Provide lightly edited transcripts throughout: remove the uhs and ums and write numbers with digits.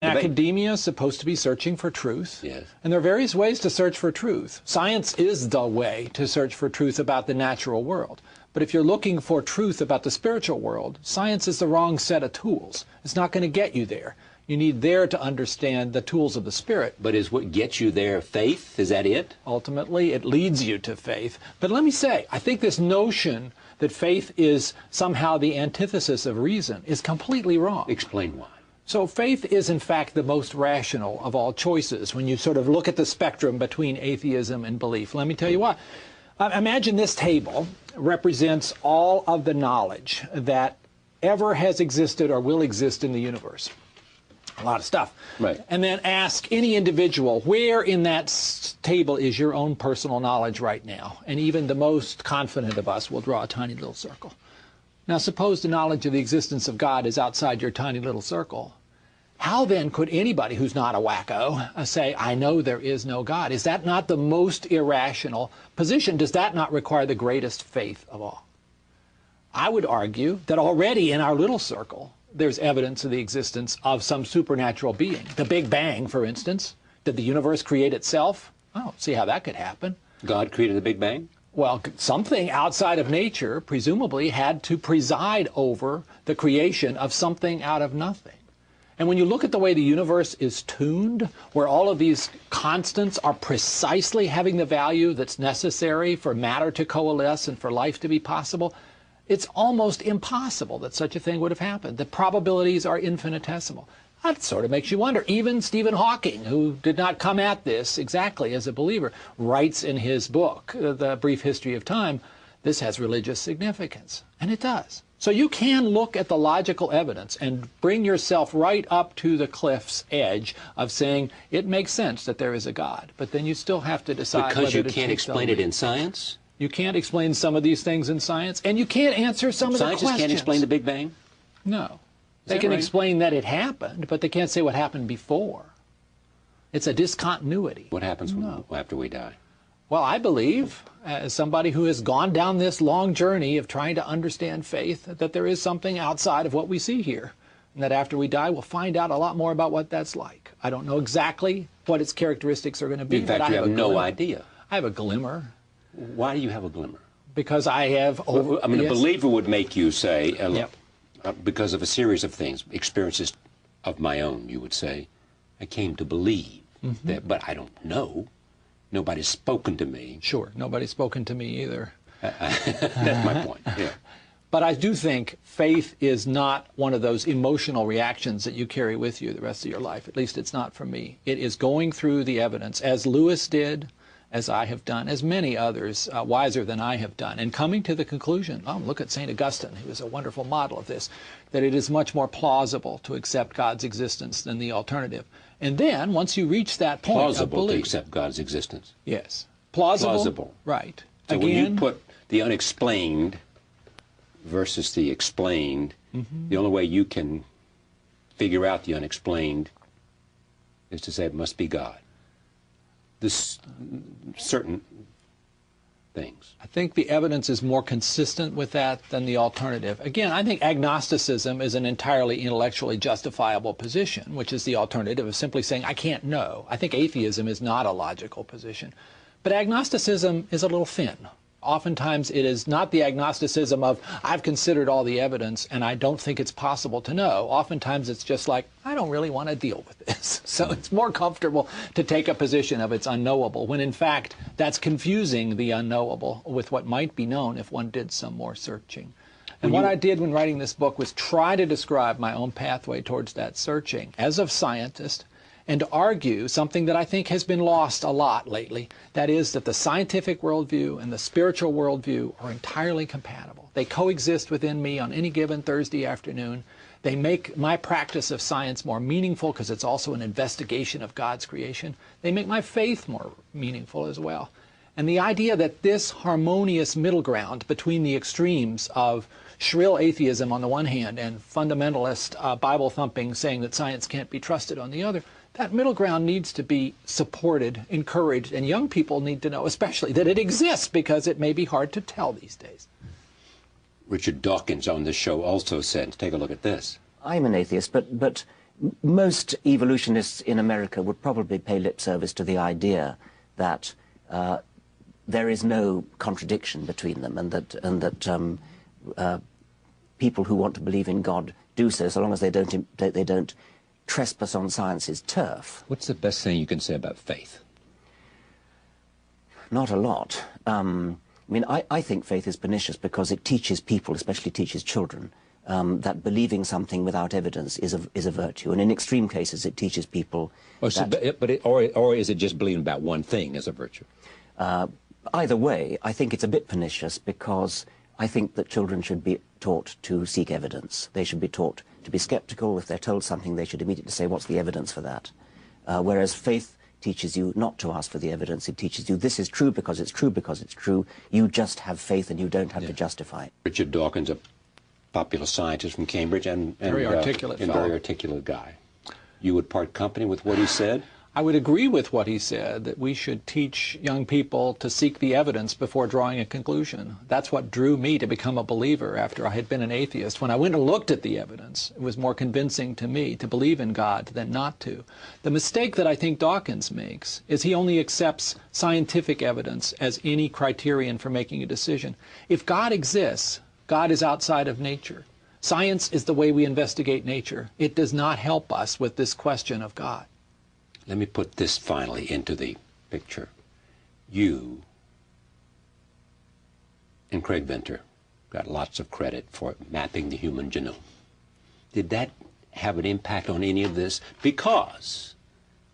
Academia is supposed to be searching for truth. Yes. And there are various ways to search for truth. Science is the way to search for truth about the natural world. But if you're looking for truth about the spiritual world, science is the wrong set of tools. It's not going to get you there. You need there to understand the tools of the Spirit. But is what gets you there faith? Is that it? Ultimately, it leads you to faith. But let me say, I think this notion that faith is somehow the antithesis of reason is completely wrong. Explain why. So faith is, in fact, the most rational of all choices when you sort of look at the spectrum between atheism and belief. Let me tell you why. Imagine this table represents all of the knowledge that ever has existed or will exist in the universe. A lot of stuff. Right. And then ask any individual, where in that table is your own personal knowledge right now? And even the most confident of us will draw a tiny little circle. Now, suppose the knowledge of the existence of God is outside your tiny little circle. How then could anybody who's not a wacko say, I know there is no God? Is that not the most irrational position? Does that not require the greatest faith of all? I would argue that already in our little circle, there's evidence of the existence of some supernatural being. The Big Bang, for instance. Did the universe create itself? I don't see how that could happen. God created the Big Bang? Well, something outside of nature presumably had to preside over the creation of something out of nothing. And when you look at the way the universe is tuned, where all of these constants are precisely having the value that's necessary for matter to coalesce and for life to be possible, it's almost impossible that such a thing would have happened. The probabilities are infinitesimal. That sort of makes you wonder. Even Stephen Hawking, who did not come at this exactly as a believer, writes in his book, The Brief History of Time, this has religious significance. And it does. So you can look at the logical evidence and bring yourself right up to the cliff's edge of saying it makes sense that there is a God. But then you still have to decide because whether you to can't explain it in science? You can't explain some of these things in science, and you can't answer some of the questions. Scientists can't explain the Big Bang? No. They can explain that it happened, but they can't say what happened before. It's a discontinuity. What happens after we die? Well, I believe, as somebody who has gone down this long journey of trying to understand faith, that there is something outside of what we see here, and that after we die, we'll find out a lot more about what that's like. I don't know exactly what its characteristics are going to be. In fact, you have no idea. I have a glimmer. Why do you have a glimmer? Because I have... I mean, a believer would make you say, because of a series of things, experiences of my own, you would say, I came to believe that, but I don't know. Nobody's spoken to me. Sure, nobody's spoken to me either. That's my point, yeah. But I do think faith is not one of those emotional reactions that you carry with you the rest of your life. At least it's not for me. It is going through the evidence, as Lewis did, as I have done, as many others wiser than I have done, and coming to the conclusion, look at St. Augustine, who was a wonderful model of this, that it is much more plausible to accept God's existence than the alternative. And then, once you reach that point plausible of belief, to accept God's existence. Yes. Plausible. Plausible. Right. So again, when you put the unexplained versus the explained, the only way you can figure out the unexplained is to say it must be God. This certain things. I think the evidence is more consistent with that than the alternative. Again, I think agnosticism is an entirely intellectually justifiable position, which is the alternative of simply saying, I can't know. I think atheism is not a logical position. But agnosticism is a little thin. Oftentimes it is not the agnosticism of, I've considered all the evidence and I don't think it's possible to know. Oftentimes it's just like, I don't really want to deal with this. So it's more comfortable to take a position of it's unknowable, when in fact that's confusing the unknowable with what might be known if one did some more searching. And what I did when writing this book was try to describe my own pathway towards that searching as a scientist, and to argue something that I think has been lost a lot lately, that is that the scientific worldview and the spiritual worldview are entirely compatible. They coexist within me on any given Thursday afternoon. They make my practice of science more meaningful because it's also an investigation of God's creation. They make my faith more meaningful as well. And the idea that this harmonious middle ground between the extremes of shrill atheism on the one hand and fundamentalist Bible thumping saying that science can't be trusted on the other, that middle ground needs to be supported, encouraged, and young people need to know especially that it exists, because it may be hard to tell these days. Richard Dawkins on this show also said, take a look at this. I'm an atheist, but most evolutionists in America would probably pay lip service to the idea that there is no contradiction between them, and that people who want to believe in God do so long as they don't trespass on science's turf. What's the best thing you can say about faith? Not a lot. I mean, I think faith is pernicious because it teaches people, especially teaches children, that believing something without evidence is a virtue. And in extreme cases, it teaches people or is it just believing about one thing as a virtue? Either way, I think it's a bit pernicious because I think that children should be taught to seek evidence. They should be taught to be skeptical. If they're told something, they should immediately say, what's the evidence for that? Whereas faith teaches you not to ask for the evidence. It teaches you this is true because it's true because it's true. You just have faith and you don't have to justify it. Richard Dawkins, a popular scientist from Cambridge and very articulate very articulate guy. You would part company with what he said? I would agree with what he said, that we should teach young people to seek the evidence before drawing a conclusion. That's what drew me to become a believer after I had been an atheist. When I went and looked at the evidence, it was more convincing to me to believe in God than not to. The mistake that I think Dawkins makes is he only accepts scientific evidence as any criterion for making a decision. If God exists, God is outside of nature. Science is the way we investigate nature. It does not help us with this question of God. Let me put this finally into the picture. You and Craig Venter got lots of credit for mapping the human genome. Did that have an impact on any of this? Because,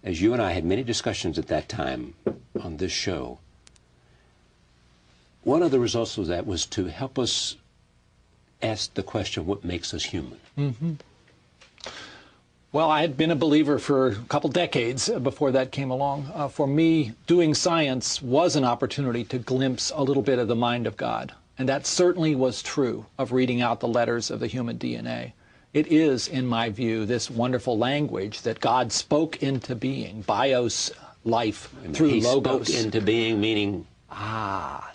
as you and I had many discussions at that time on this show, one of the results of that was to help us ask the question, what makes us human? Mm-hmm. Well, I had been a believer for a couple decades before that came along. For me, doing science was an opportunity to glimpse a little bit of the mind of God. And that certainly was true of reading out the letters of the human DNA. It is, in my view, this wonderful language that God spoke into being, bios, life, through logos. He spoke into being, meaning?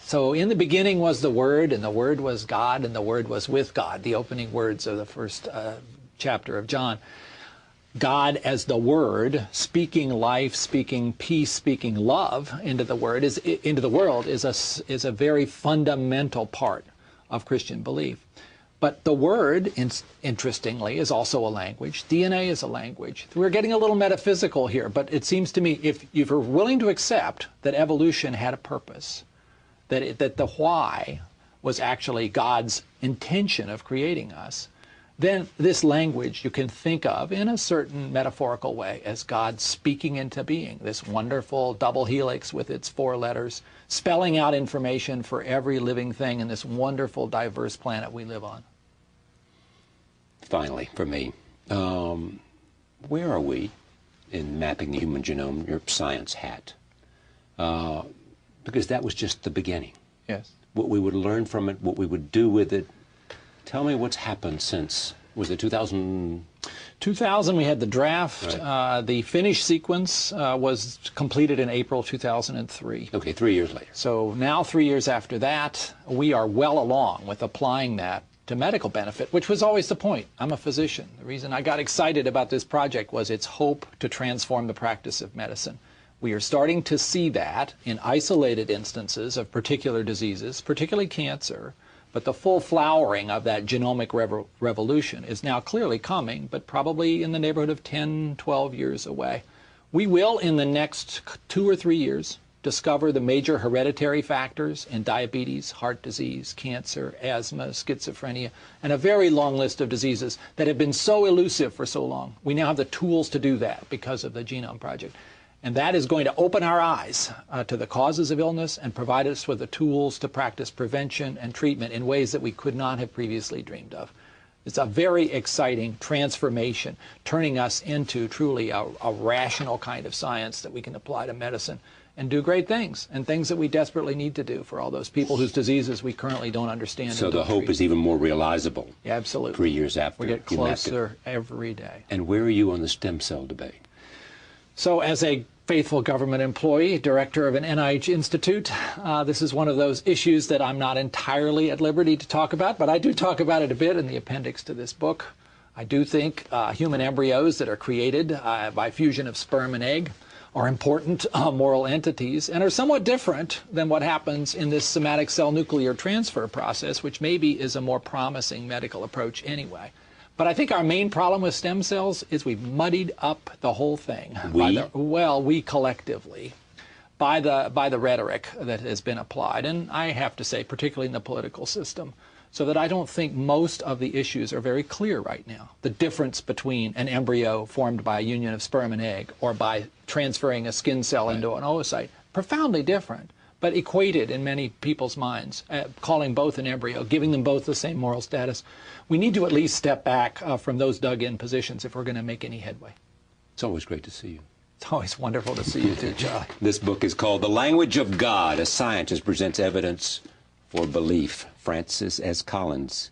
So in the beginning was the Word, and the Word was God, and the Word was with God, the opening words of the first chapter of John. God as the Word, speaking life, speaking peace, speaking love into the world is a very fundamental part of Christian belief. But the Word, interestingly, is also a language. DNA is a language. We're getting a little metaphysical here, but it seems to me if you're willing to accept that evolution had a purpose, that the why was actually God's intention of creating us, then this language you can think of in a certain metaphorical way as God speaking into being, this wonderful double helix with its 4 letters, spelling out information for every living thing in this wonderful, diverse planet we live on. Finally, for me, where are we in mapping the human genome, your science hat? Because that was just the beginning. Yes. What we would learn from it, what we would do with it. Tell me what's happened since, was it 2000? 2000, we had the draft. Right. The finished sequence was completed in April 2003. Okay, 3 years later. So now 3 years after that, we are well along with applying that to medical benefit, which was always the point. I'm a physician. The reason I got excited about this project was its hope to transform the practice of medicine. We are starting to see that in isolated instances of particular diseases, particularly cancer, but the full flowering of that genomic revolution is now clearly coming, but probably in the neighborhood of 10, 12 years away. We will, in the next 2 or 3 years, discover the major hereditary factors in diabetes, heart disease, cancer, asthma, schizophrenia, and a very long list of diseases that have been so elusive for so long. We now have the tools to do that because of the Genome Project. And that is going to open our eyes to the causes of illness and provide us with the tools to practice prevention and treatment in ways that we could not have previously dreamed of. It's a very exciting transformation, turning us into truly a rational kind of science that we can apply to medicine and do great things, and things that we desperately need to do for all those people whose diseases we currently don't understand. So the hope is even more realizable. Yeah, absolutely. 3 years after. We get closer every day. And where are you on the stem cell debate? So as a faithful government employee, director of an NIH institute, this is one of those issues that I'm not entirely at liberty to talk about, but I do talk about it a bit in the appendix to this book. I do think human embryos that are created by fusion of sperm and egg are important moral entities and are somewhat different than what happens in this somatic cell nuclear transfer process, which maybe is a more promising medical approach anyway. But I think our main problem with stem cells is we've muddied up the whole thing. We collectively, by the rhetoric that has been applied, and I have to say, particularly in the political system, so that I don't think most of the issues are very clear right now. The difference between an embryo formed by a union of sperm and egg or by transferring a skin cell into an oocyte, profoundly different, but equated in many people's minds, calling both an embryo, giving them both the same moral status. We need to at least step back from those dug-in positions if we're going to make any headway. It's always great to see you. It's always wonderful to see you too, Charlie. This book is called The Language of God. A Scientist Presents Evidence for Belief. Francis S. Collins